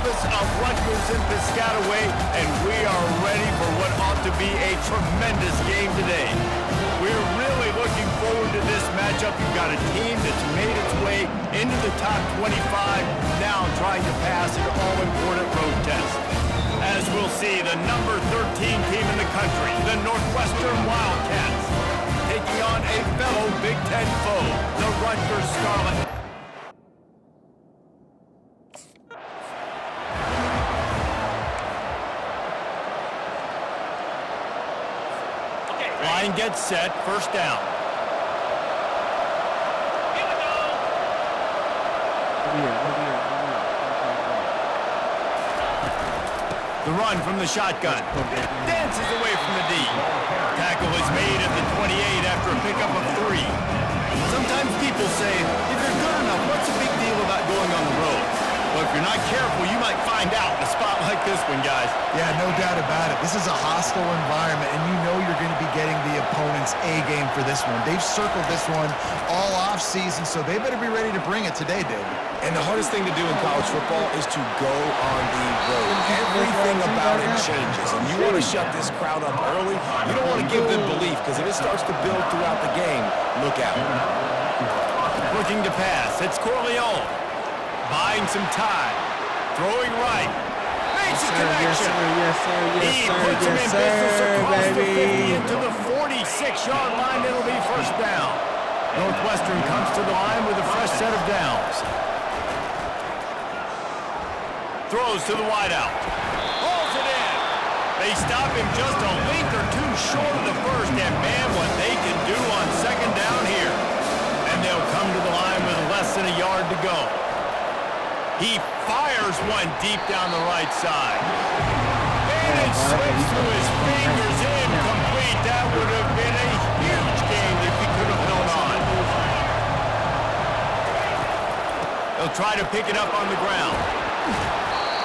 campus of Rutgers in Piscataway, and we are ready for what ought to be a tremendous game today. We're really looking forward to this matchup. You've got a team that's made its way into the top 25, now trying to pass an all-important road test. As we'll see, the number 13 team in the country, the Northwestern Wildcats, taking on a fellow Big Ten foe, the Rutgers Scarlet. Line gets set, first down. Here we go. The run from the shotgun. Dances away from the D. Tackle is made at the 28 after a pickup of 3. Sometimes people say, if you're good enough, what's the big deal about going on the road? Well, if you're not careful, you might find out in a spot like this one, guys. Yeah, no doubt about it. This is a hostile environment, and you know you're going to be getting the opponent's A-game for this one. They've circled this one all off-season, so they better be ready to bring it today, David. And the hardest thing to do in college football is to go on the road. Everything about it changes, and you want to shut this crowd up early. You don't want to give them belief, because if it starts to build throughout the game, look out. Looking to pass, it's Corleone. Buying some time. Throwing right. Makes a connection. He puts him in business across the 50 into the 46-yard line. It'll be first down. Northwestern comes to the line with a fresh set of downs. Throws to the wideout. Hauls it in. They stop him just a length or two short of the first. And man, what they can do on second down here. And they'll come to the line with less than a yard to go. He fires one deep down the right side. And it slips through his fingers, incomplete. That would have been a huge game if he could have held on. He'll try to pick it up on the ground.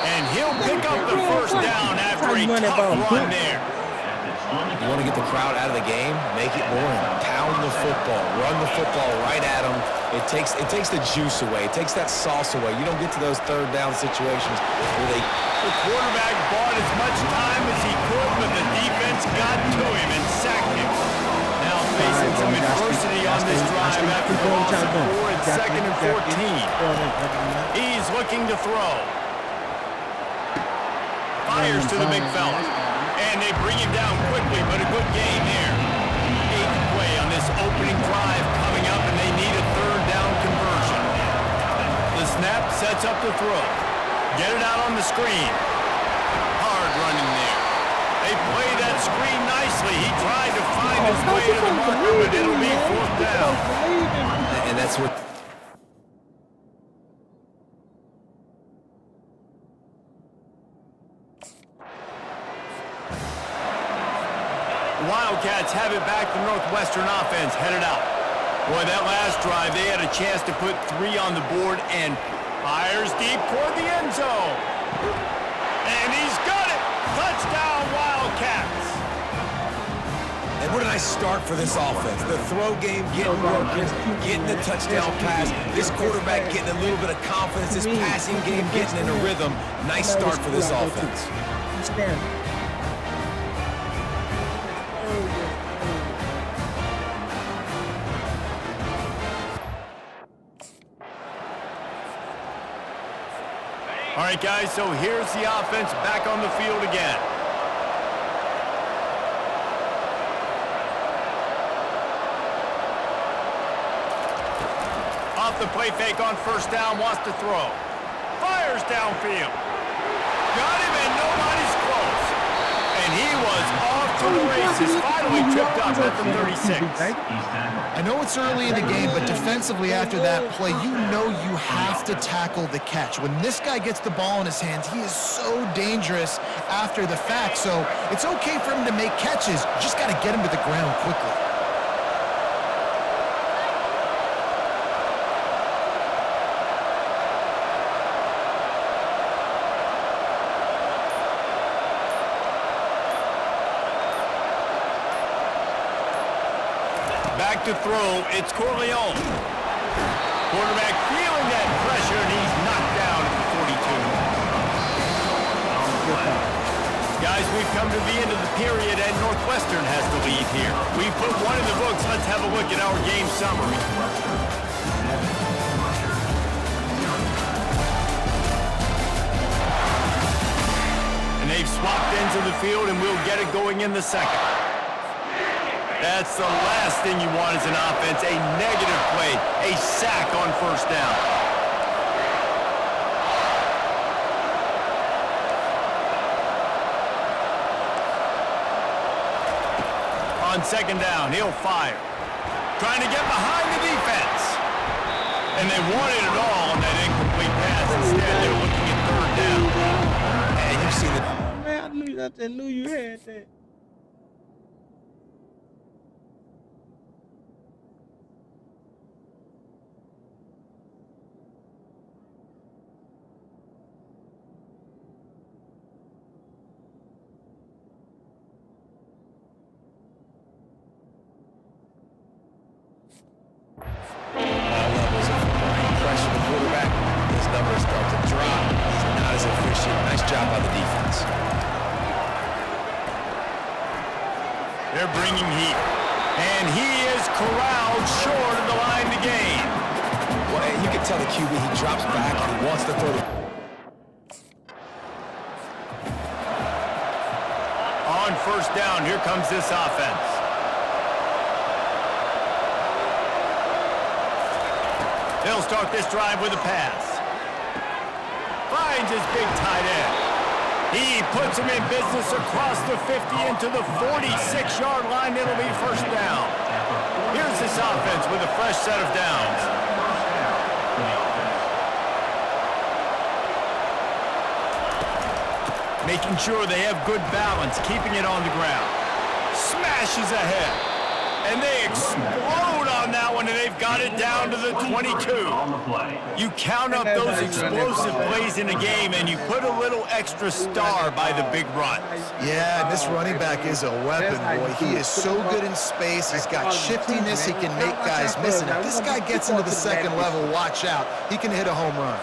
And he'll pick up the first down after a tough run there. You want to get the crowd out of the game? Make it boring. Pound the football. Run the football right at them. It takes the juice away. It takes that sauce away. You don't get to those third down situations where they... The quarterback bought as much time as he could, but the defense got to him and sacked him. Now facing some adversity on this drive after the loss of 4 and second and 14. He's looking to throw. Fires to the big fella. And they bring him down quickly, but a good game there. 8th play on this opening drive coming up, and they need a third down conversion. The snap sets up the throw. Get it out on the screen. Hard running there. They play that screen nicely. He tried to find his way to the marker, but it'll be fourth down. And that's what... Wildcats have it back. The Northwestern offense headed out. Boy, that last drive, they had a chance to put 3 on the board and fires deep toward the end zone. And he's got it. Touchdown, Wildcats. And what a nice start for this offense. The throw game getting working, getting the touchdown pass. This quarterback getting a little bit of confidence. This passing game getting in a rhythm. Nice start for this offense. All right, guys, so here's the offense back on the field again. Off the play fake on first down, wants to throw. Fires downfield. Got him, and nobody's close. And he was off to the races, finally tripped up at the 36. I know it's early in the game, but defensively after that play, you know you have to tackle the catch. When this guy gets the ball in his hands, he is so dangerous after the fact. So it's okay for him to make catches. You just got to get him to the ground quickly. Back to throw, it's Corleone. Quarterback feeling that pressure, and he's knocked down at the 42. Guys, we've come to the end of the period, and Northwestern has the lead here. We put one in the books. Let's have a look at our game summary. And they've swapped ends of the field, and we'll get it going in the second. That's the last thing you want as an offense, a negative play, a sack on first down. On second down, he'll fire. Trying to get behind the defense. And they wanted it all on that incomplete pass. Instead, they're looking at third down. And you've seen it. Man, I just knew you had that. They're bringing heat. And he is corralled short of the line to gain. Well, you can tell the QB, he drops back and he wants to throw the... On first down, here comes this offense. They'll start this drive with a pass. Finds his big tight end. He puts him in business across the 50 into the 46-yard line. It'll be first down. Here's this offense with a fresh set of downs. Making sure they have good balance, keeping it on the ground. Smashes ahead. And they explode on that one, and they've got it down to the 22. You count up those explosive plays in a game, and you put a little extra star by the big runs. Yeah, this running back is a weapon, boy. He is so good in space. He's got shiftiness. He can make guys miss it. If this guy gets into the second level, watch out. He can hit a home run.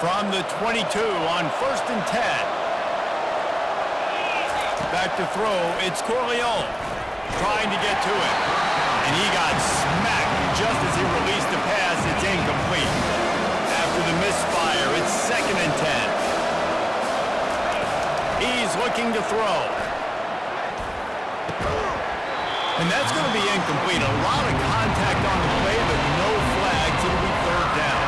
From the 22 on first and 10. Back to throw, it's Corleone. Trying to get to it. And he got smacked just as he released the pass. It's incomplete. After the misfire, it's second and 10. He's looking to throw. And that's going to be incomplete. A lot of contact on the play, but no flags. It'll be third down.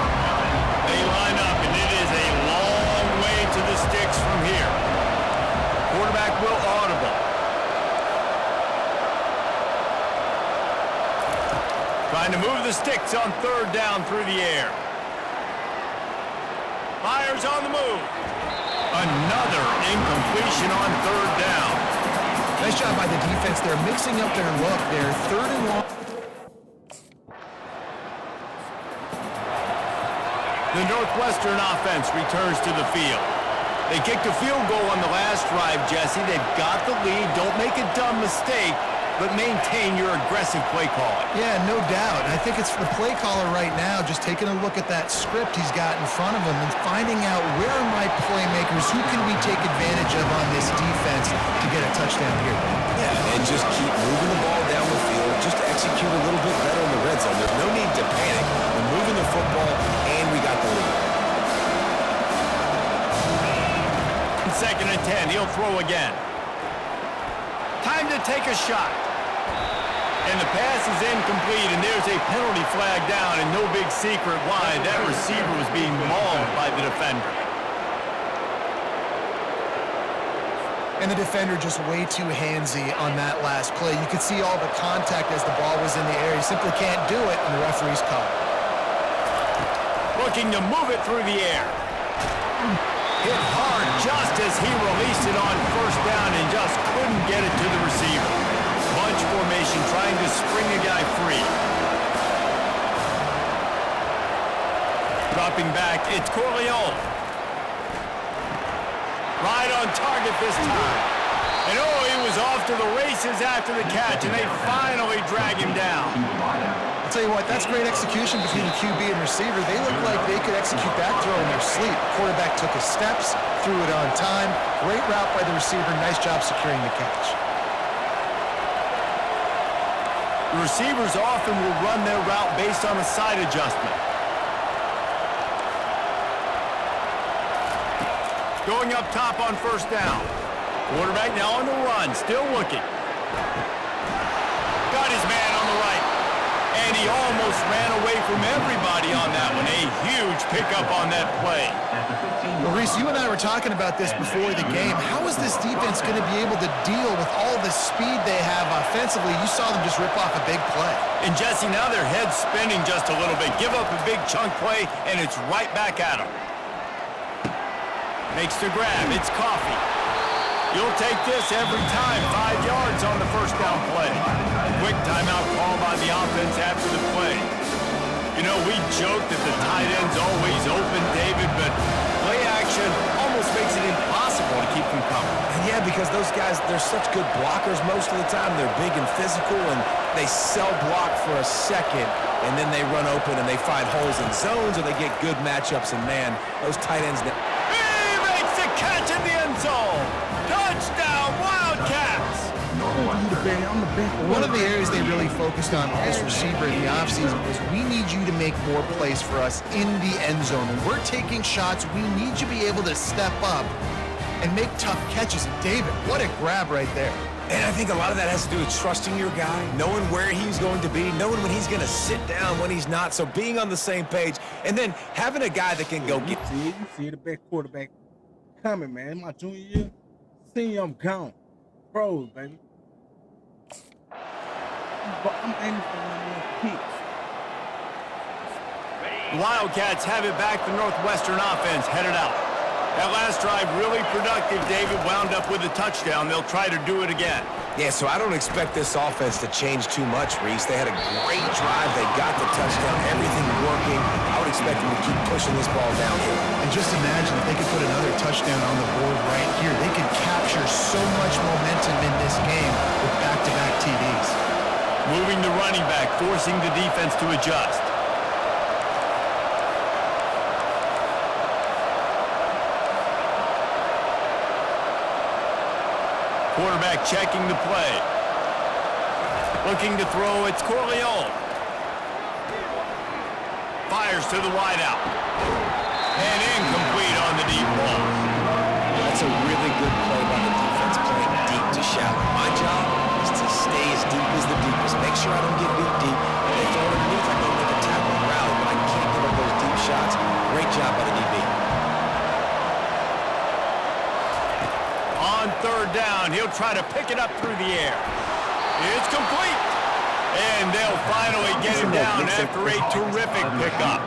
They line up, and it is a long way to the sticks from here. Quarterback will audible. Trying to move the sticks on third down through the air. Fires on the move. Another incompletion on third down. Nice job by the defense. They're mixing up their look there. Third and long. The Northwestern offense returns to the field. They kicked a field goal on the last drive, Jesse. They've got the lead. Don't make a dumb mistake, but maintain your aggressive play calling. Yeah, no doubt. I think it's the play caller right now just taking a look at that script he's got in front of him and finding out where are my playmakers, who can we take advantage of on this defense to get a touchdown here. Yeah, and just keep moving the ball down the field. Just execute a little bit better in the red zone. There's no need to panic. We're moving the football, and we got the lead. Second and 10, he'll throw again. Time to take a shot. And the pass is incomplete, and there's a penalty flag down, and no big secret why. That receiver was being mauled by the defender. And the defender just way too handsy on that last play. You could see all the contact as the ball was in the air. He simply can't do it, and the referee's caught. Looking to move it through the air. Hit hard just as he released it on first down and just couldn't get it to the receiver. Bunch formation trying to spring a guy free. Dropping back, it's Corleone. Right on target this time. And oh, he was off to the races after the catch, and they finally drag him down. I'll tell you what, that's great execution between the QB and receiver. They look like they could execute that throw in their sleep. Quarterback took his steps, threw it on time. Great route by the receiver. Nice job securing the catch. The receivers often will run their route based on a side adjustment. Going up top on first down. Quarterback now on the run, still looking. Got his man on the right. And he almost ran away from everybody on that one. A huge pickup on that play. Well, Reese, you and I were talking about this before the game. How is this defense going to be able to deal with all the speed they have offensively? You saw them just rip off a big play. And Jesse, now their head's spinning just a little bit. Give up a big chunk play, and it's right back at them. Makes the grab. It's Coffee. You'll take this every time. 5 yards on the first down play. Quick timeout call by the offense after the play. You know, we joke that the tight end's always open, David, but play action almost makes it impossible to keep them coming. And yeah, because those guys, they're such good blockers most of the time. They're big and physical, and they sell block for a second, and then they run open and they find holes in zones, or they get good matchups, and man, those tight ends... Catch in the end zone. Touchdown, Wildcats. One of the areas they really focused on with this receiver in the offseason was we need you to make more plays for us in the end zone. When we're taking shots, we need you to be able to step up and make tough catches. And David, what a grab right there. And I think a lot of that has to do with trusting your guy, knowing where he's going to be, knowing when he's going to sit down, when he's not. So being on the same page, and then having a guy that can go get... You see the best quarterback coming, man. My junior year, senior, I'm gone. Pros, baby. But I'm aiming for my kicks. The Wildcats have it back. The Northwestern offense headed out. That last drive really productive. David wound up with a touchdown. They'll try to do it again. Yeah, so I don't expect this offense to change too much, Reese. They had a great drive. They got the touchdown, everything working. I would expect them to keep pushing this ball downhill. And just imagine if they could put another touchdown on the board right here. They could capture so much momentum in this game with back-to-back TDs. Moving the running back, forcing the defense to adjust. Quarterback checking the play. Looking to throw, it's Corleone. Fires to the wideout. And incomplete on the deep ball. That's a really good play by the defense, playing deep to shallow. My job is to stay as deep as the deepest. Make sure I don't get beat deep. If they throw it underneath, I go make a tackle and rally, but I can't give up those deep shots. Great job by the DB. On third down, he'll try to pick it up through the air. It's complete. And they'll finally get him down after a terrific pickup.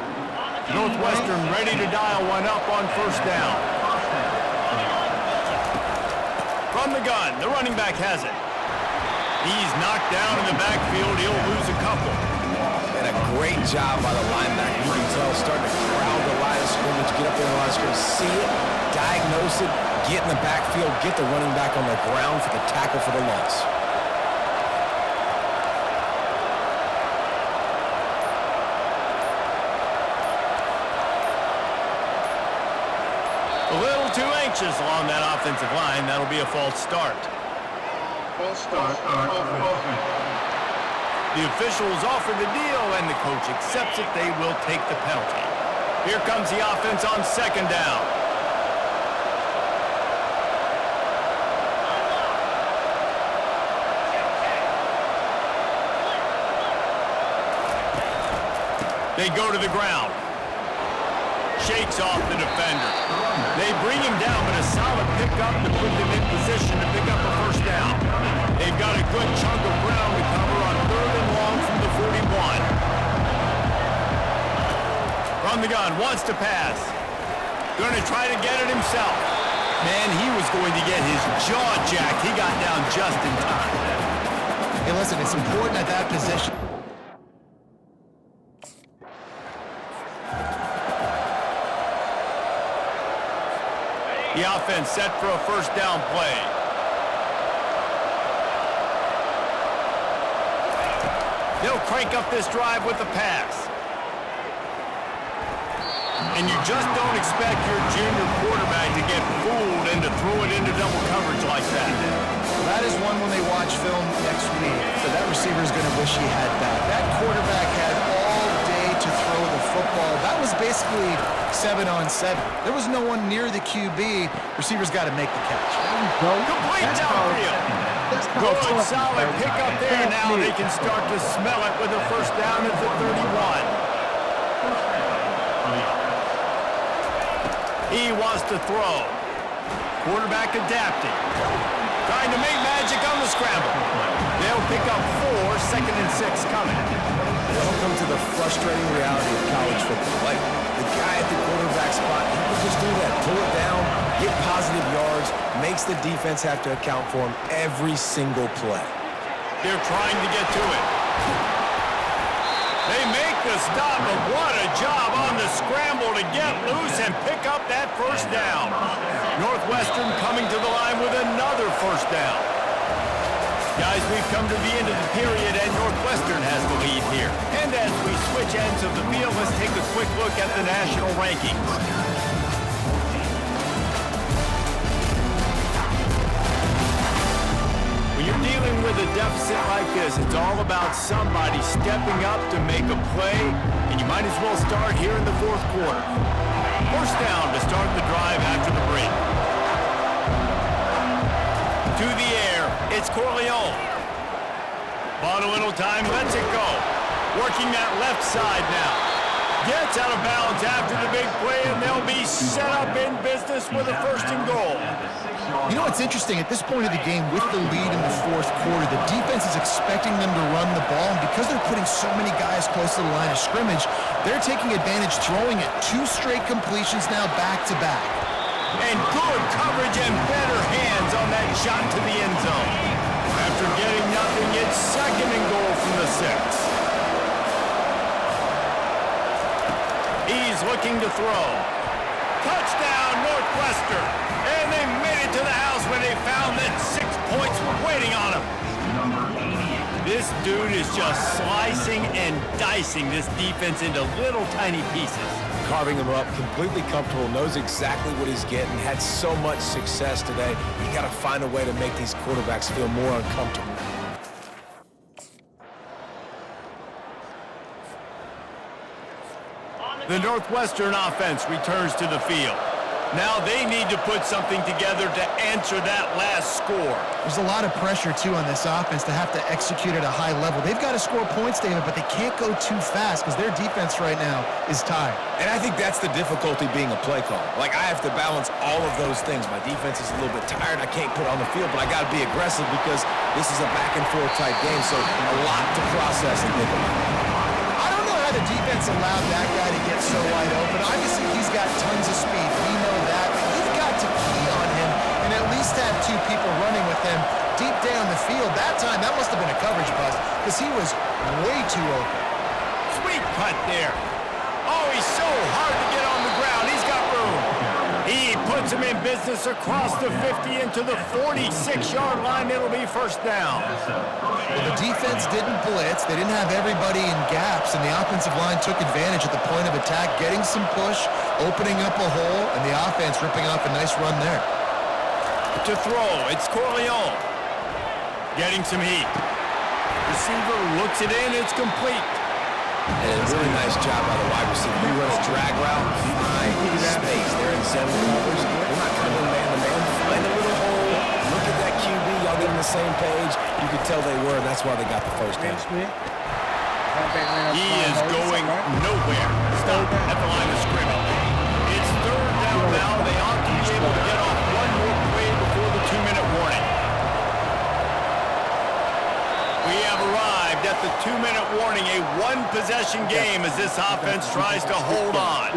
Northwestern ready to dial one up on first down. From the gun, the running back has it. He's knocked down in the backfield. He'll lose a couple. And a great job by the linebacker. You can tell, starting to crowd the line of scrimmage, get up in the line of scrimmage, see it, diagnose it, get in the backfield, get the running back on the ground for the tackle for the loss. A little too anxious along that offensive line. That'll be a false start. False start. The officials offer the deal, and the coach accepts it. They will take the penalty. Here comes the offense on second down. They go to the ground. Shakes off the defender. They bring him down, but a solid pickup to put them in position to pick up a first down. They've got a good chunk of ground to cover on third and long from the 41. From the gun, wants to pass. Going to try to get it himself. Man, he was going to get his jaw jacked. He got down just in time. Hey, listen, it's important at that position. The offense set for a first down play. They'll crank up this drive with the pass. And you just don't expect your junior quarterback to get fooled and to throw it into double coverage like that. That is one when they watch film next week. So that receiver is going to wish he had that. That quarterback had all day to throw the football. That was basically 7-on-7. There was no one near the QB. Receiver's got to make the catch. Complete downfield. Good, solid pick up there. Now they can start to smell it with a first down at the 31. He wants to throw. Quarterback adapting. Trying to make magic on the scramble. They'll pick up 4, 2nd and 6 coming. Welcome to the frustrating reality of college football. Like, the guy at the quarterback spot, he can just do that. Pull it down, get positive yards, makes the defense have to account for him every single play. They're trying to get to it. They make the stop, but what a job on the scramble to get loose and pick up that first down. Northwestern coming to the line with another first down. Guys, we've come to the end of the period, and Northwestern has the lead here. And as we switch ends of the field, let's take a quick look at the national rankings. When you're dealing with a deficit like this, it's all about somebody stepping up to make a play, and you might as well start here in the 4th quarter. First down to start the drive after the break. To the air, it's Corleone. Bought a little time, lets it go. Working that left side now. Gets out of bounds after the big play, and they'll be set up in business with a 1st and goal. You know what's interesting? At this point of the game, with the lead in the 4th quarter, the defense is expecting them to run the ball, and because they're putting so many guys close to the line of scrimmage, they're taking advantage, throwing it. 2 straight completions now back-to-back. And good coverage and better hands on that shot to the end zone. After getting nothing, it's 2nd and goal from the 6. He's looking to throw. Touchdown, Northwestern. And they made it to the house when they found that 6 points were waiting on them. This dude is just slicing and dicing this defense into little tiny pieces. Carving him up, completely comfortable, knows exactly what he's getting, had so much success today. You got to find a way to make these quarterbacks feel more uncomfortable. The Northwestern offense returns to the field. Now they need to put something together to answer that last score. There's a lot of pressure, too, on this offense to have to execute at a high level. They've got to score points, David, but they can't go too fast because their defense right now is tired. And I think that's the difficulty being a play caller. Like, I have to balance all of those things. My defense is a little bit tired. I can't put on the field, but I got to be aggressive because this is a back-and-forth type game, so a lot to process and think about. I don't know how the defense allowed that guy to get so wide open. Obviously, he's got tons of speed. We know that. But you've got to key on him and at least have 2 people running with him deep down the field. That time, that must have been a coverage bust because he was way too open. Sweet cut there. Oh, he's so hard to get on the ground. He's got room. He puts him in business across the 50 into the 46-yard line. It'll be first down. Well, the defense didn't blitz. They didn't have everybody in gaps, and the offensive line took advantage at the point of attack, getting some push, opening up a hole, and the offense ripping off a nice run there. To throw, it's Corleone. Getting some heat. Receiver looks it in, it's complete. And a really nice job by the wide receiver. He runs a drag route, find space. They're in 7 covers. They're not coming man-to-man. Find a little hole. Look at that QB. Y'all get on the same page. You could tell they were, and that's why they got the first down. He is going nowhere. Stop at the line of scrimmage. It's 3rd down now. They ought to be able to get off one more play before the 2-minute warning. We have arrived at the 2-minute warning, a 1-possession game as this offense tries to hold on.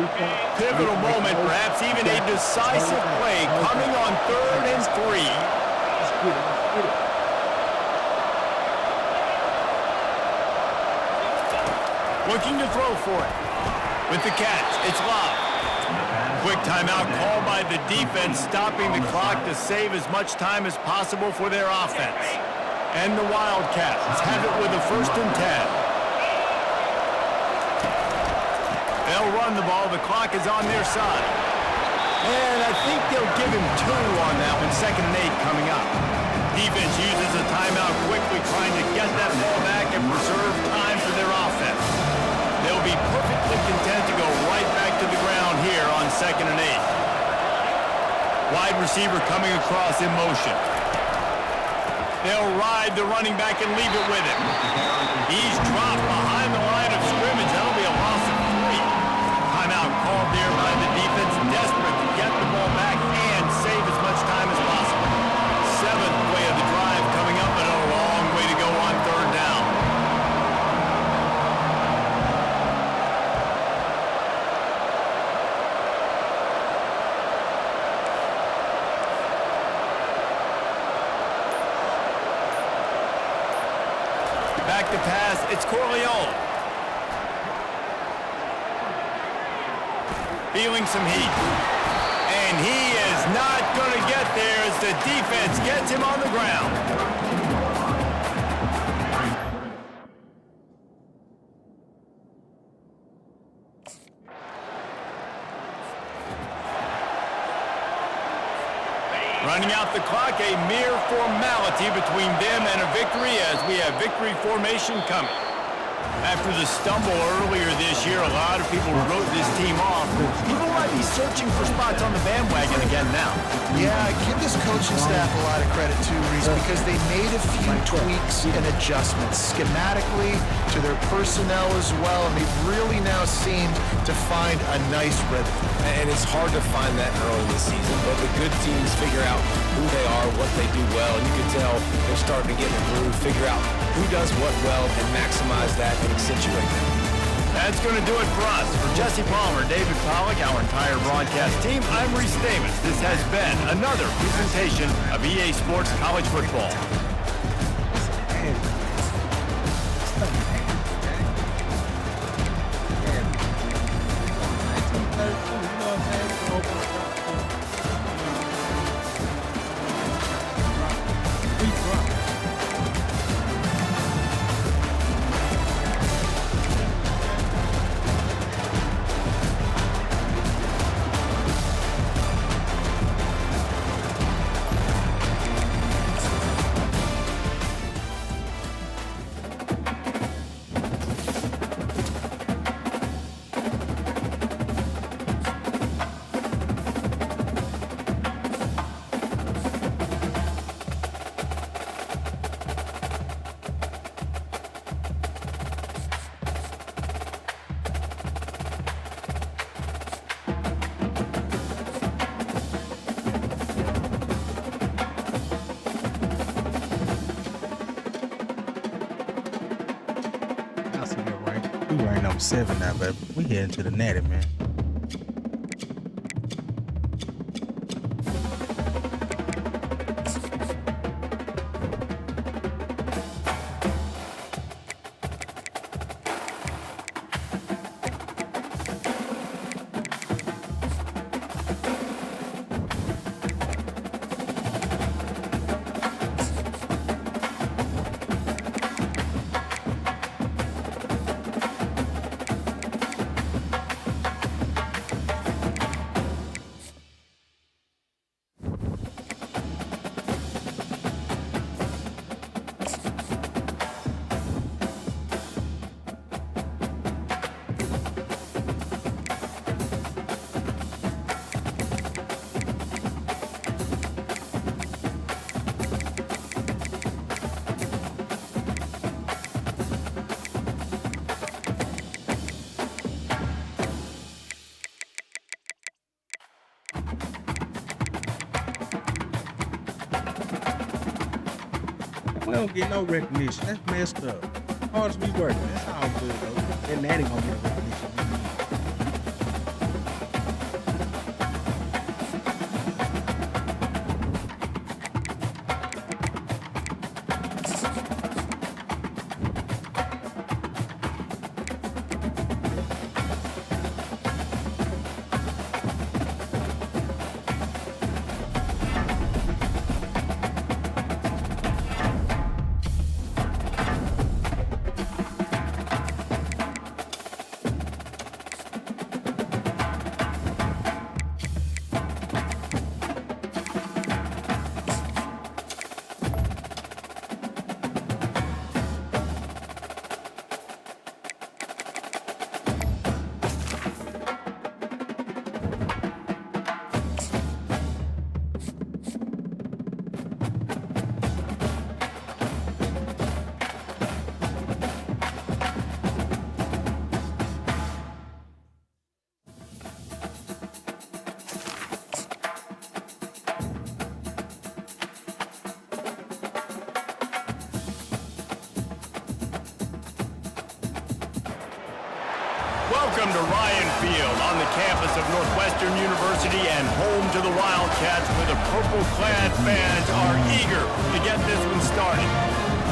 Pivotal moment, perhaps even a decisive play coming on 3rd and 3. Looking to throw for it. With the catch, it's Love. Quick timeout called by the defense, stopping the clock to save as much time as possible for their offense. And the Wildcats have it with a 1st and 10. They'll run the ball. The clock is on their side. And I think they'll give him 2 on that one. 2nd and 8 coming up. Defense uses a timeout quickly, trying to get that ball back and preserve time for their offense. They'll be perfectly content to go right back to the ground here on 2nd and 8. Wide receiver coming across in motion. They'll ride the running back and leave it with him. He's dropped behind the line of scrimmage. That'll be a loss of 3. Timeout called there by the defense, desperate to get the ball back and save as much time as possible. 7th play of the drive coming up, but a long way to go on 3rd down. Back to pass, it's Corleone. Feeling some heat. And he is not going to get there as the defense gets him on the ground. Running out the clock, a mere formality between them and a victory as we have victory formation coming. After the stumble earlier this year, a lot of people wrote this team off. People might be searching for spots on the bandwagon again now. Yeah, I give this coaching staff a lot of credit too, Reese, because they made a few tweaks and adjustments schematically to their personnel as well, and they've really now seemed to find a nice rhythm. And it's hard to find that early in the season, but the good teams figure out who they are, what they do well, and you can tell they're starting to get in the groove, figure out who does what well, and maximize that and accentuate that. That's going to do it for us. For Jesse Palmer, David Pollack, our entire broadcast team, I'm Reese Davis. This has been another presentation of EA Sports College Football. We right number 7 now, baby. We heading to the Natty, man. We don't get no recognition. That's messed up. Hard as we working. That's all good though. And Natty gonna get recognition. Welcome to Ryan Field on the campus of Northwestern University and home to the Wildcats, where the purple-clad fans are eager to get this one started.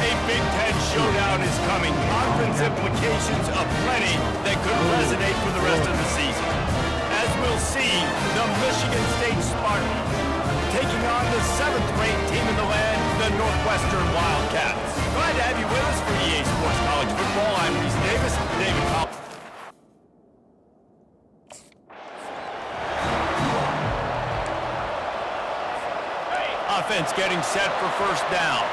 A Big Ten showdown is coming. Conference implications aplenty that could resonate for the rest of the season. As we'll see, the Michigan State Spartans taking on the 7th-ranked team in the land, the Northwestern Wildcats. Glad to have you with us for EA Sports College Football. I'm Reese Davis. David Collins. Offense getting set for first down.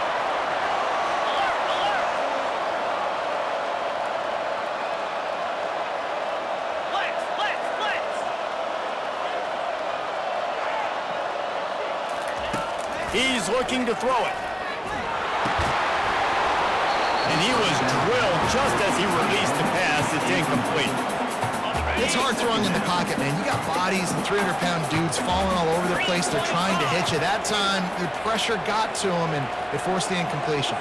He's looking to throw it. And he was drilled just as he released the pass. It's incomplete. It's hard throwing in the pocket, man. You got bodies and 300-pound dudes falling all over the place. They're trying to hit you. That time, the pressure got to him, and it forced the incompletion.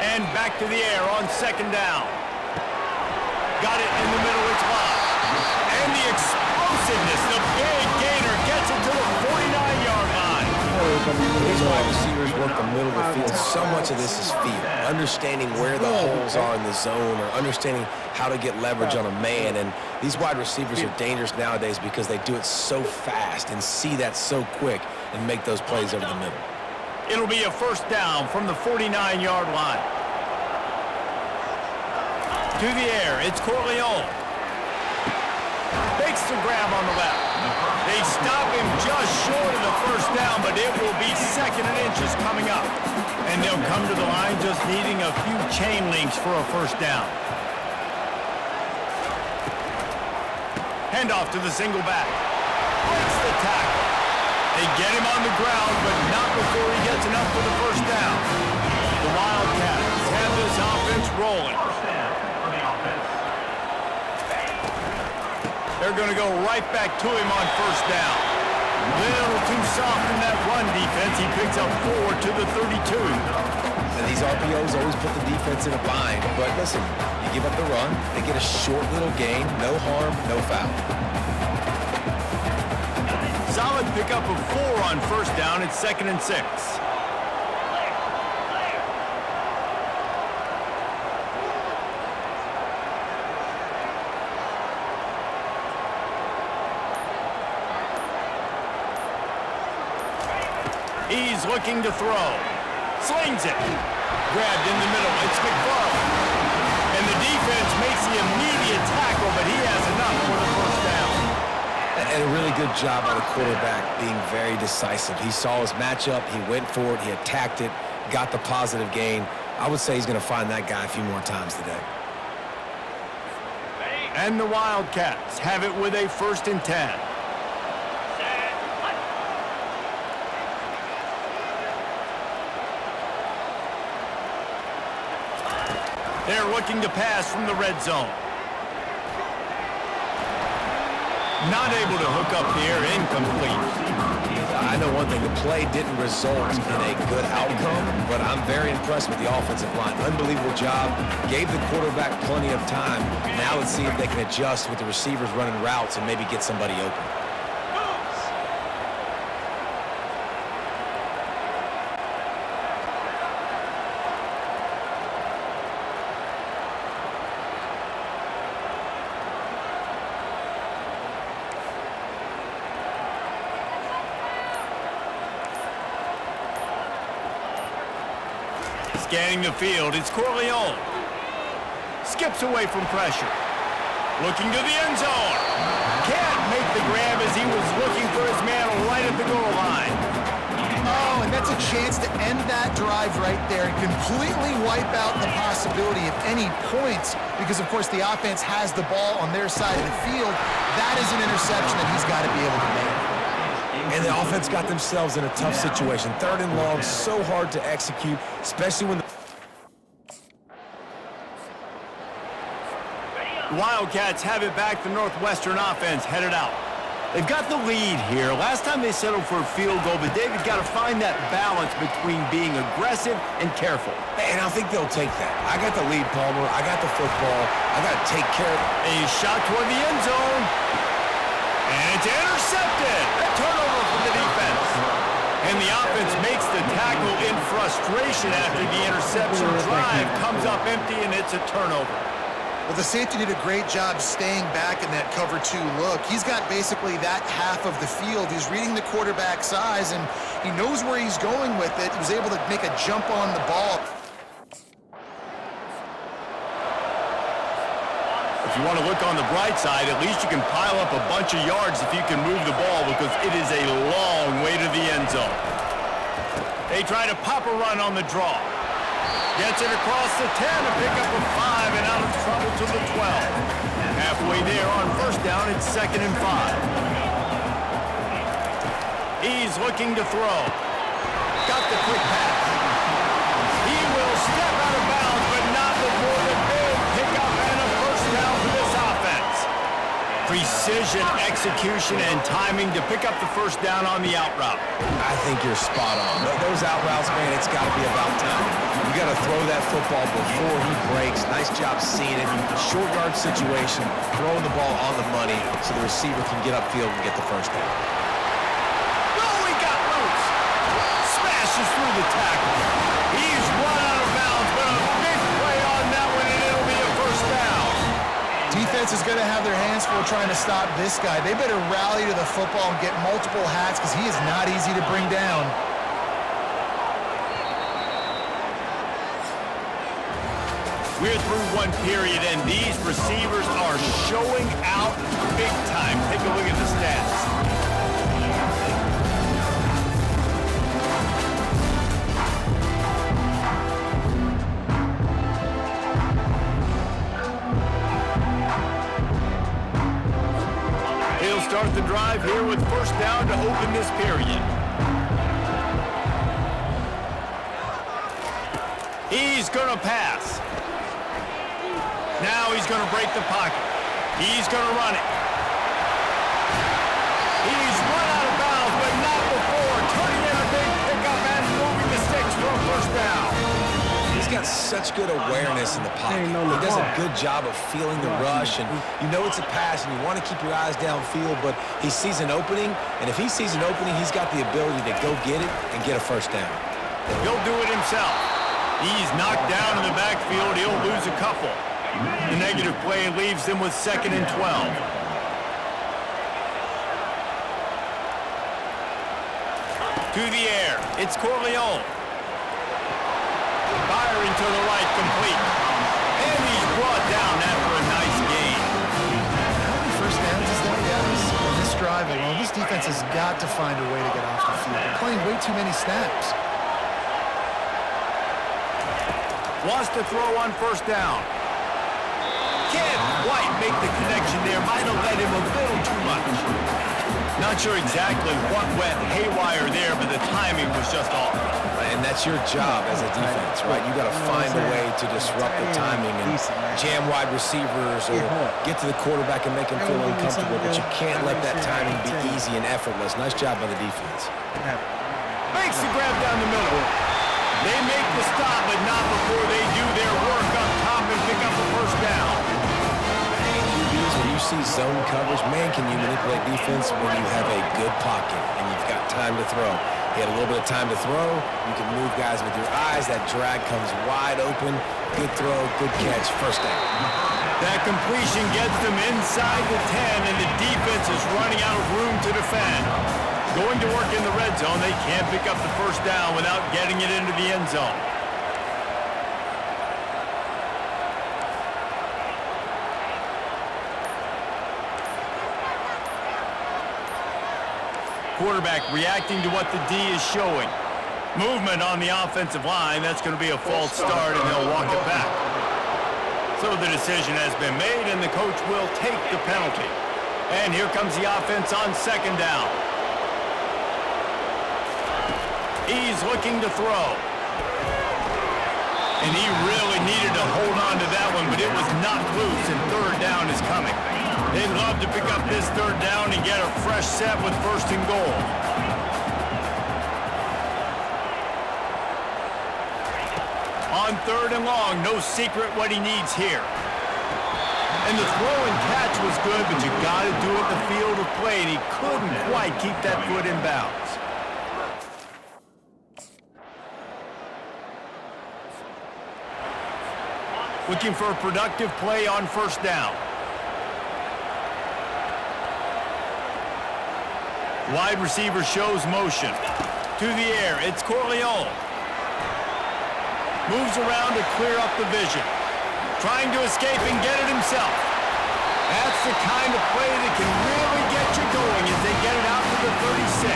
And back to the air on second down. Got it in the middle, it's locked. And the explosiveness, the big gainer gets it to the 49-yard line. These wide receivers work the middle of the field. So much of this is feel. Understanding where the holes are in the zone or understanding how to get leverage on a man. And these wide receivers are dangerous nowadays because they do it so fast and see that so quick and make those plays over the middle. It'll be a first down from the 49-yard line. To the air, it's Corleone. Makes the grab on the left. They stop him just short of the first down, but it will be second and inches coming up. And they'll come to the line just needing a few chain links for a first down. Handoff to the single back. Breaks the tackle. They get him on the ground, but not before he gets enough for the first down. The Wildcats have this offense rolling. They're going to go right back to him on first down. Little too soft in that run defense. He picks up 4 to the 32. And these RPOs always put the defense in a bind. But listen, you give up the run, they get a short little gain, no harm, no foul. Solid pickup of 4 on first down. It's 2nd and 6. He's looking to throw. Slings it. Grabbed in the middle. It's McFarland. And the defense makes the immediate tackle, but he has enough for the first down. And a really good job by the quarterback being very decisive. He saw his matchup. He went for it. He attacked it. Got the positive gain. I would say he's going to find that guy a few more times today. And the Wildcats have it with a 1st and 10. They're looking to pass from the red zone. Not able to hook up here, incomplete. I know one thing, the play didn't result in a good outcome, but I'm very impressed with the offensive line. Unbelievable job. Gave the quarterback plenty of time. Now let's see if they can adjust with the receivers running routes and maybe get somebody open. Scanning the field, it's Corleone. Skips away from pressure. Looking to the end zone. Can't make the grab as he was looking for his man right at the goal line. Oh, and that's a chance to end that drive right there and completely wipe out the possibility of any points because, of course, the offense has the ball on their side of the field. That is an interception that he's got to be able to make. And the offense got themselves in a tough situation. 3rd and long, so hard to execute, especially when the Wildcats have it back. The Northwestern offense headed out. They've got the lead here. Last time they settled for a field goal, but David got to find that balance between being aggressive and careful. And I think they'll take that. I got the lead, Palmer. I got the football. I got to take care of it. A shot toward the end zone. And it's intercepted. A turnover from the defense. And the offense makes the tackle in frustration after the interception. Drive comes up empty, and it's a turnover. Well, the safety did a great job staying back in that cover 2 look. He's got basically that half of the field. He's reading the quarterback's eyes, and he knows where he's going with it. He was able to make a jump on the ball. If you want to look on the bright side, at least you can pile up a bunch of yards if you can move the ball, because it is a long way to the end zone. They try to pop a run on the draw. Gets it across the 10 to pick up a 5 and out of trouble to the 12. Halfway there on first down, it's 2nd and 5. He's looking to throw. Got the quick pass. He will step out of bounds, but not before the big pickup and a first down for this offense. Precision, execution, and timing to pick up the first down on the out route. I think you're spot on. Those out routes, man, it's got to be about time. You got to throw that football before he breaks. Nice job seeing it. Short yard situation, throwing the ball on the money so the receiver can get upfield and get the first down. Oh, he got loose. Smashes through the tackle. He's run out of bounds, but a big play on that one, and it'll be a first down. Defense is going to have their hands full trying to stop this guy. They better rally to the football and get multiple hats, because he is not easy to bring down. We're through one period, and these receivers are showing out big time. Take a look at the stats. He'll start the drive here with first down to open this period. He's going to pass. Now he's going to break the pocket. He's going to run it. He's run out of bounds, but not before. Turning in a big pickup and moving the sticks for a first down. He's got such good awareness in the pocket. He does a good job of feeling the rush, and you know it's a pass, and you want to keep your eyes downfield, but he sees an opening, and if he sees an opening, he's got the ability to go get it and get a first down. He'll do it himself. He's knocked down in the backfield. He'll lose a couple. The negative play leaves them with 2nd and 12. To the air, it's Corleone. Firing to the right, complete. And he's brought down after a nice gain. How many first downs is that, guys? On this drive alone, this defense has got to find a way to get off the field. They're playing way too many snaps. Wants to throw on first down. Can't quite make the connection there. Might have led him a little too much. Not sure exactly what went haywire there, but the timing was just off. And that's your job as a defense, right? You got to find a way to disrupt the timing and jam wide receivers or get to the quarterback and make him feel uncomfortable, but you can't let that timing be easy and effortless. Nice job by the defense. Makes the grab down the middle. They make the stop, but not before they do their work up top and pick up a first down. When you see zone coverage, man, can you manipulate defense when you have a good pocket and you've got time to throw. He had a little bit of time to throw. You can move guys with your eyes. That drag comes wide open. Good throw, good catch, first down. That completion gets them inside the 10, and the defense is running out of room to defend. Going to work in the red zone, they can't pick up the first down without getting it into the end zone. Quarterback reacting to what the D is showing. Movement on the offensive line, that's going to be a false start, and they'll walk it back. So the decision has been made, and the coach will take the penalty. And here comes the offense on second down. He's looking to throw. And he really needed to hold on to that one, but it was knocked loose, and third down is coming. They'd love to pick up this third down and get a fresh set with first and goal. On third and long, no secret what he needs here. And the throw and catch was good, but you got to do it in the field of play, and he couldn't quite keep that foot in bounds. Looking for a productive play on first down. Wide receiver shows motion. To the air, it's Corleone. Moves around to clear up the vision. Trying to escape and get it himself. That's the kind of play that can really get you going as they get it out to the 36.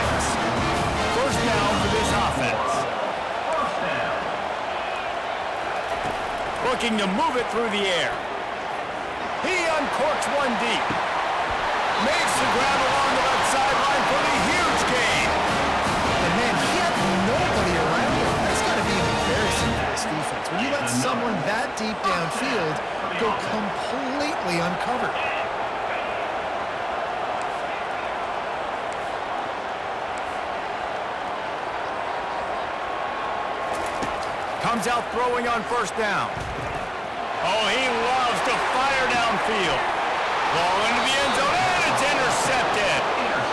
First down for this offense. Looking to move it through the air. He uncorks one deep. Makes the grab along the left sideline for the huge gain. And man, he had nobody around him. That's got to be embarrassing for this defense. When you let someone that deep downfield go completely uncovered. Comes out throwing on first down. Oh, he loves to fire downfield. Ball into the end zone, and it's intercepted.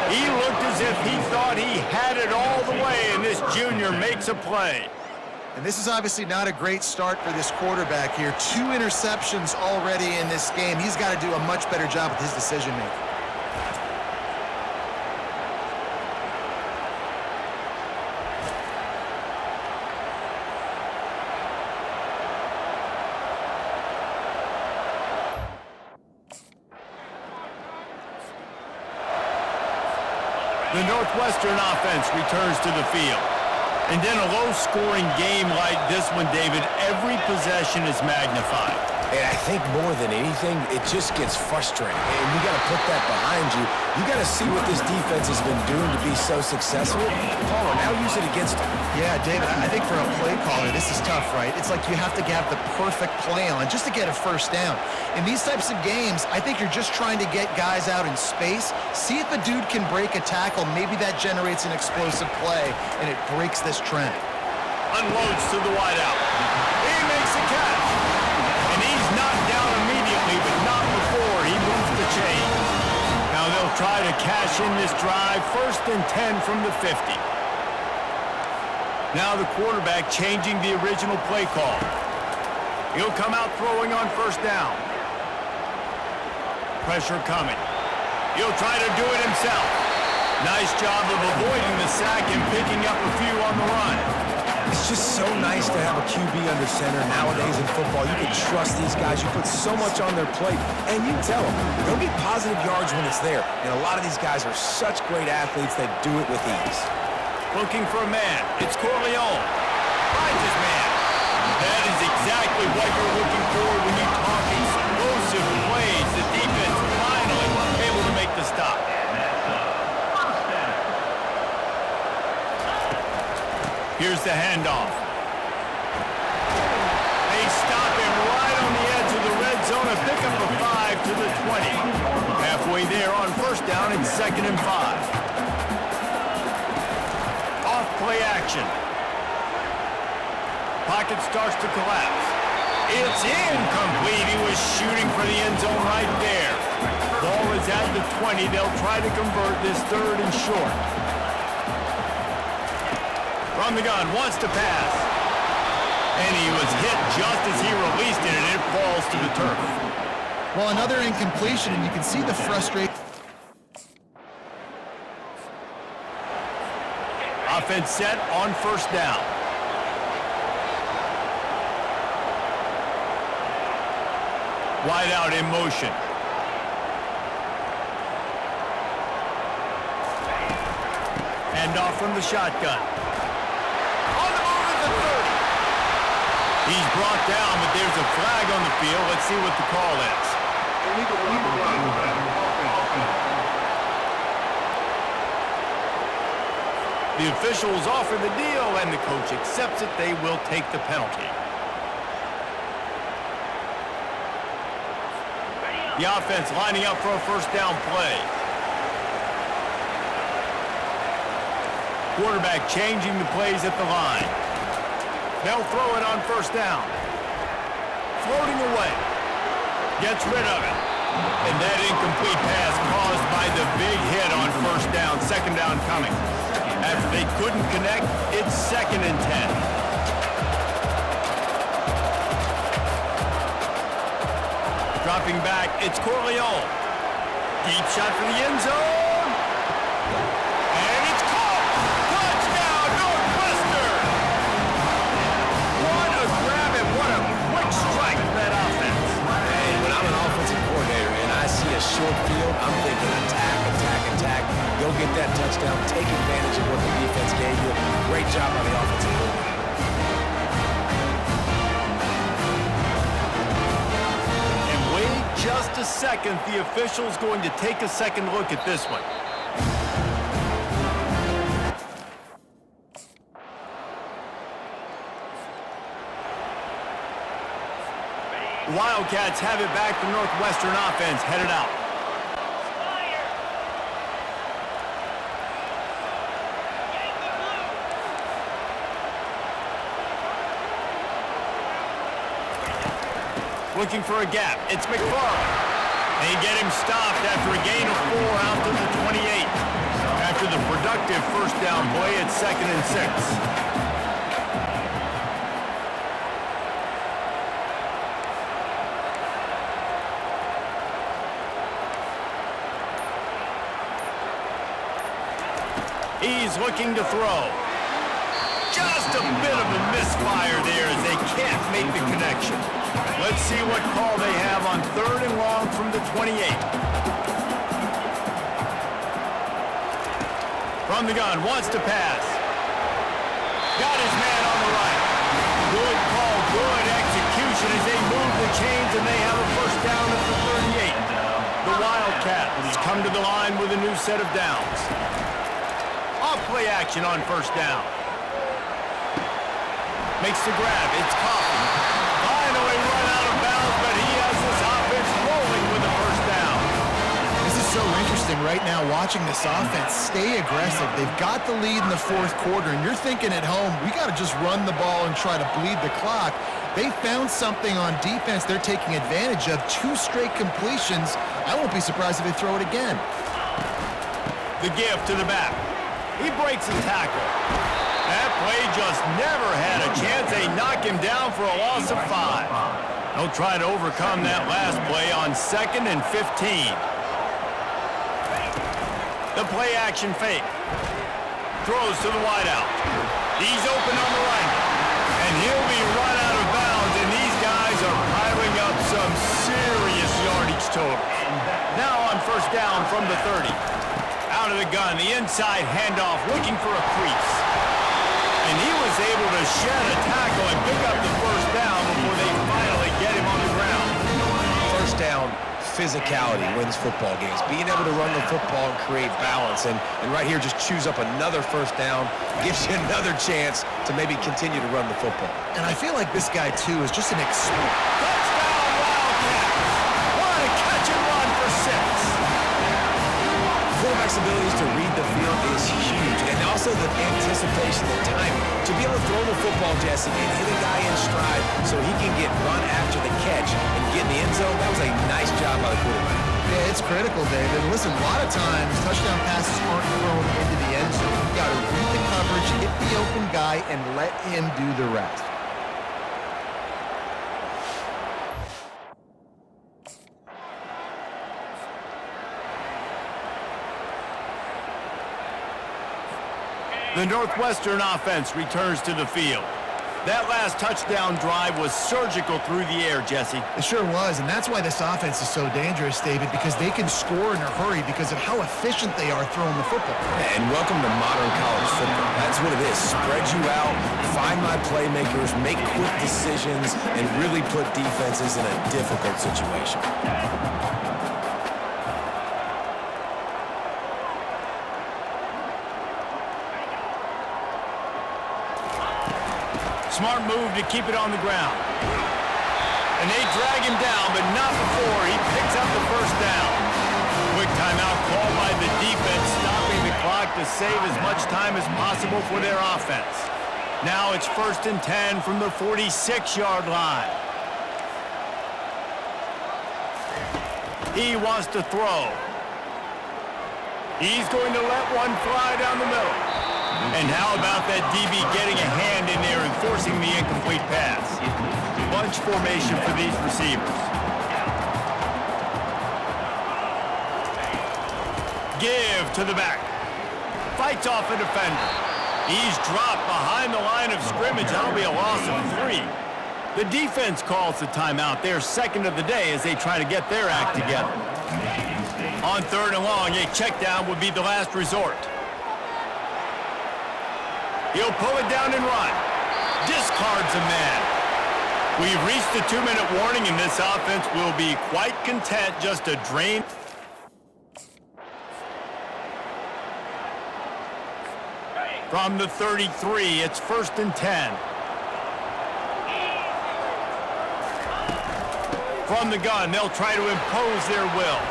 He looked as if he thought he had it all the way, and this junior makes a play. And this is obviously not a great start for this quarterback here. 2 interceptions already in this game. He's got to do a much better job with his decision-making. The Northwestern offense returns to the field. And in a low-scoring game like this one, David, every possession is magnified. And I think more than anything, it just gets frustrating. And you got to put that behind you. You got to see what this defense has been doing to be so successful. Paulo, now use it against them. Yeah, David, I think for a play caller, this is tough, right? It's like you have to have the perfect play on just to get a first down. In these types of games, I think you're just trying to get guys out in space, see if a dude can break a tackle. Maybe that generates an explosive play, and it breaks this trend. Unloads to the wideout. He makes a catch. And he's knocked down immediately, but not before he moves the chain. Now they'll try to cash in this drive. First and 10 from the 50. Now the quarterback changing the original play call. He'll come out throwing on first down. Pressure coming. He'll try to do it himself. Nice job of avoiding the sack and picking up a few on the run. It's just so nice to have a QB under center nowadays in football. You can trust these guys. You put so much on their plate, and you tell them they'll get positive yards when it's there. And a lot of these guys are such great athletes that do it with ease. Looking for a man. It's Corleone. Finds his man. That is exactly what you're looking for when you talk explosive plays. The defense finally able to make the stop. Here's the handoff. They stop him right on the edge of the red zone and pick up a 5 to the 20. Halfway there on first down and 2nd and 5. Off play action. Pocket starts to collapse. It's incomplete. He was shooting for the end zone right there. Ball is at the 20. They'll try to convert this 3rd and short. From the gun, wants to pass. And he was hit just as he released it, and it falls to the turf. Well, another incompletion, and you can see the frustration. Offense set on first down. Wide out in motion. Hand off from the shotgun. He's brought down, but there's a flag on the field. Let's see what the call is. The officials offer the deal, and the coach accepts it. They will take the penalty. The offense lining up for a first down play. Quarterback changing the plays at the line. They'll throw it on first down. Floating away. Gets rid of it. And that incomplete pass caused by the big hit on first down. Second down coming. After they couldn't connect, it's 2nd and 10. Dropping back, it's Corleone. Deep shot for the end zone. And it's caught. Touchdown, Northwestern. What a grab and what a quick strike for that offense. Hey, when I'm an offensive coordinator and I see a short field, I'm thinking attack, attack, attack. Go get that touchdown. Take advantage of what the defense gave you. Great job by the offensive coordinator. Just a second, the official's going to take a second look at this one. Wildcats have it back. The Northwestern offense headed out. Looking for a gap. It's McFarland. They get him stopped after a gain of 4 out to the 28. After the productive first down play, it's 2nd and 6. He's looking to throw. Just a bit of a misfire there as they can't make the connection. Let's see what call they have on 3rd and long from the 28. From the gun, wants to pass. Got his man on the right. Good call, good execution as they move the chains and they have a first down at the 38. The Wildcats come to the line with a new set of downs. Off play action on first down. Makes the grab. It's Coffin. Finally run out of bounds, but he has this offense rolling with the first down. This is so interesting right now watching this offense stay aggressive. They've got the lead in the 4th quarter, and you're thinking at home, we got to just run the ball and try to bleed the clock. They found something on defense they're taking advantage of. 2 straight completions. I won't be surprised if they throw it again. The give to the back. He breaks the tackle. That play just never had a chance. They knock him down for a loss of 5. They'll try to overcome that last play on 2nd and 15. The play action fake. Throws to the wideout. He's open on the right. And he'll be run out of bounds, and these guys are piling up some serious yardage totals. Now on first down from the 30. Out of the gun, the inside handoff, looking for a crease. And he was able to shed a tackle and pick up the first down before they finally get him on the ground. First down, physicality wins football games. Being able to run the football and create balance. And right here, just choose up another first down, gives you another chance to maybe continue to run the football. And I feel like this guy, too, is just an expert. Touchdown, Wildcats! What a catch and run for 6. Quarterback's abilities to read the field is huge, and also the anticipation, the timing. To be able to throw the football, Jesse, and hit a guy in stride so he can get run after the catch and get in the end zone, that was a nice job by the quarterback. Yeah, it's critical, David. Listen, a lot of times, touchdown passes aren't thrown into the end zone. You got to read the coverage, hit the open guy, and let him do the rest. The Northwestern offense returns to the field. That last touchdown drive was surgical through the air, Jesse. It sure was, and that's why this offense is so dangerous, David, because they can score in a hurry because of how efficient they are throwing the football. And welcome to modern college football. That's what it is. Spread you out, find my playmakers, make quick decisions, and really put defenses in a difficult situation. Smart move to keep it on the ground. And they drag him down, but not before he picks up the first down. Quick timeout called by the defense, stopping the clock to save as much time as possible for their offense. Now it's 1st and 10 from the 46-yard line. He wants to throw. He's going to let one fly down the middle. And how about that DB getting a hand in there and forcing the incomplete pass? Bunch formation for these receivers. Give to the back. Fights off a defender. He's dropped behind the line of scrimmage. That'll be a loss of 3. The defense calls the timeout. They're second of the day as they try to get their act together. On 3rd and long, a check down would be the last resort. He'll pull it down and run. Discards a man. We've reached the 2-minute warning, and this offense will be quite content just to drain. From the 33, it's 1st and 10. From the gun, they'll try to impose their will.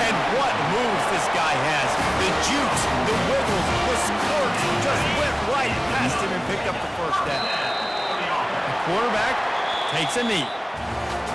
And what moves this guy has. The jukes, the wiggles, the squirts just went right past him and picked up the first down. The quarterback takes a knee,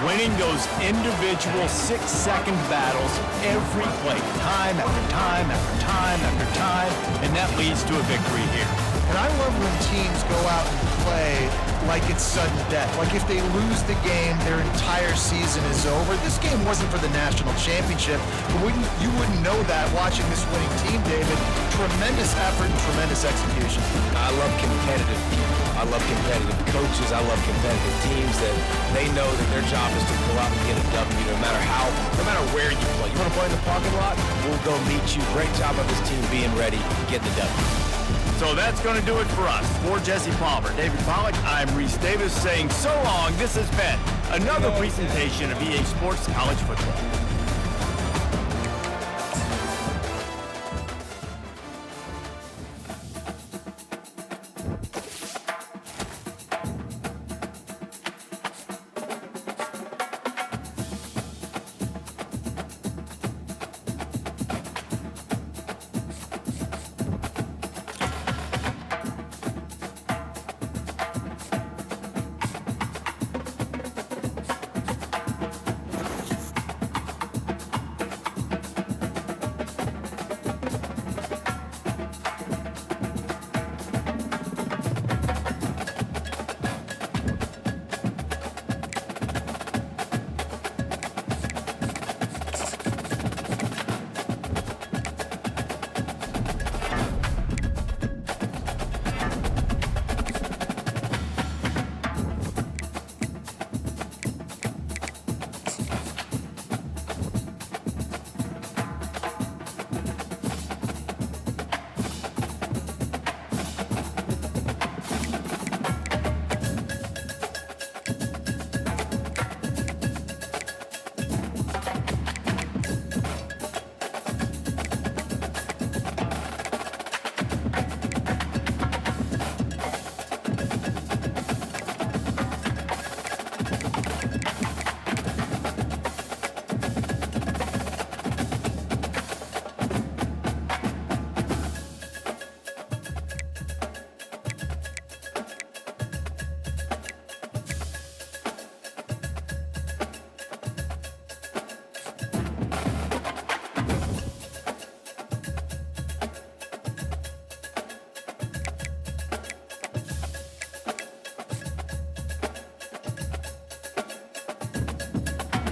winning those individual 6-second battles every play, time after time after time after time, and that leads to a victory here. And I love when teams go out and play like it's sudden death. Like if they lose the game, their entire season is over. This game wasn't for the national championship, but you wouldn't know that watching this winning team, David. Tremendous effort and tremendous execution. I love competitive people. I love competitive coaches. I love competitive teams that they know that their job is to go out and get a W no matter where you play. You want to play in the parking lot? We'll go meet you. Great job of this team being ready, getting the W. So that's going to do it for us. For Jesse Palmer, David Pollack, I'm Reese Davis saying so long. This has been another presentation of EA Sports College Football.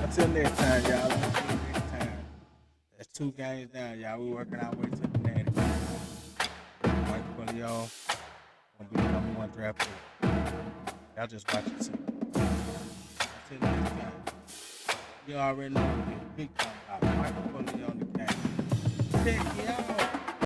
Until next time, y'all. Until next time. That's 2 games down, y'all. We working our way to the Natty. Mike Corleone gonna be the #1 draft pick. Y'all just watch it. Until next time. You already know the big talk about Mike Corleone The Gamer. Check it out.